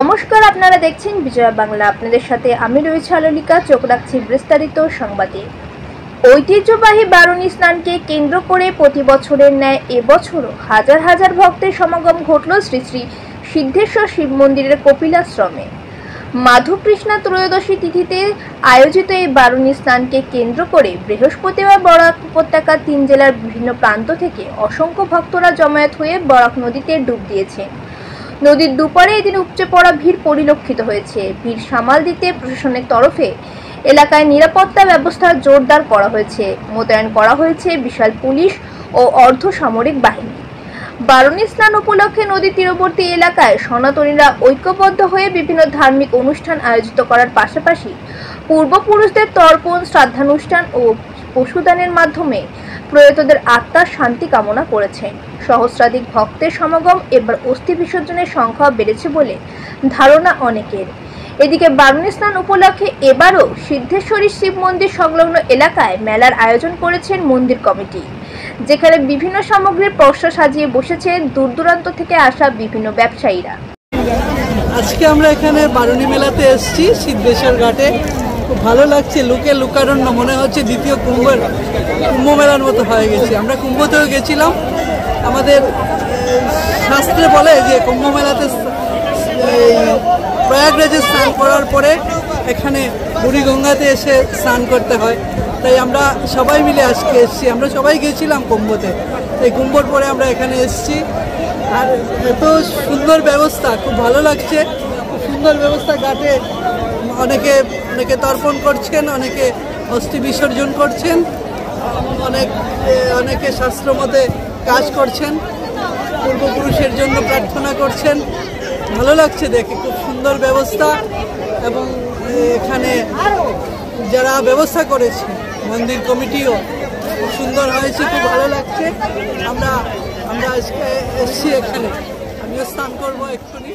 নমস্কার, আপনারা দেখছেন বিজয় বাংলা। আপনাদের সাথে আমি রয়েছে আলোলিকা। চোখ রাখছি বিস্তারিত সংবাদে। ঐতিহ্যবাহী বারুণী স্নানকে কেন্দ্র করে প্রতি বছরের ন্যায় এবছরও হাজার হাজার ভক্তের সমাগম ঘটল শ্রী শ্রী সিদ্ধেশ্বর শিব মন্দিরের কপিলাশ্রমে। মাধবকৃষ্ণা ত্রয়োদশী তিথিতে আয়োজিত এই বারুণী স্নানকে কেন্দ্র করে বৃহস্পতিবার বরাক উপত্যকার 3 জেলার বিভিন্ন প্রান্ত থেকে অসংখ্য ভক্তরা জমায়েত হয়ে বরাক নদীতে ডুব দিয়েছেন। নদীর দুপারে এদিন উপচে পড়া ভিড় পরিলক্ষিত হয়েছে। ভিড় সামাল দিতে প্রশাসনের তরফে এলাকায় নিরাপত্তা ব্যবস্থা জোরদার করা হয়েছে। মোতায়েন করা হয়েছে বিশাল পুলিশ ও অর্ধসামরিক বাহিনী। বারুণী স্নান উপলক্ষে নদীর তীরবর্তী এলাকায় সনাতনীরা ঐক্যবদ্ধ হয়ে বিভিন্ন ধার্মিক অনুষ্ঠান আয়োজিত করার পাশাপাশি পূর্বপুরুষদের তর্পণ, শ্রাদ্ধানুষ্ঠান ও পশুদানের মাধ্যমে প্রয়াতদের আত্মার শান্তি কামনা করেছেন। সহস্রাধিক ভক্তের সমাগম এবার অস্থি বিসর্জনের সংখ্যা বেড়েছে বলে ধারণা অনেকের। এদিকে বারুণী স্নান উপলক্ষে এবারও সিদ্ধেশ্বরী শিব মন্দির সংলগ্ন এলাকায় মেলার আয়োজন করেছেন মন্দির কমিটি, যেখানে বিভিন্ন সামগ্রীর পসরা সাজিয়ে বসেছেন দূর দূরান্ত থেকে আসা বিভিন্ন ব্যবসায়ীরা। আজকে আমরা এখানে বারুণী মেলাতে এসেছি সিদ্ধেশ্বর ঘাটে। খুব ভালো লাগছে, লোকে লোকারণ্য, মনে হচ্ছে দ্বিতীয় কুম্ভ মেলার মতো হয়ে গেছে। আমরা কুম্ভতেও গেছিলাম। আমাদের শাস্ত্রে বলে যে কুম্ভ মেলাতে প্রয়াগরাজে স্নান করার পরে এখানে বুড়িগঙ্গাতে এসে স্নান করতে হয়। তাই আমরা সবাই মিলে আজকে এসেছি। আমরা সবাই গেছিলাম কুম্ভতে, এই কুম্ভর পরে আমরা এখানে এসেছি। আর এত সুন্দর ব্যবস্থা, খুব ভালো লাগছে। খুব সুন্দর ব্যবস্থা। ঘাটে অনেকে তর্পণ করছেন, অনেকে অস্থি বিসর্জন করছেন, অনেকে শাস্ত্র মতে কাজ করছেন, পূর্বপুরুষের জন্য প্রার্থনা করছেন। ভালো লাগছে দেখে, খুব সুন্দর ব্যবস্থা। এবং এখানে যারা ব্যবস্থা করেছে মন্দির কমিটিও, খুব সুন্দর হয়েছে, খুব ভালো লাগছে। আমরা আজকে এসেছি এখানে, আমিও স্নান করবো এক্ষুনি।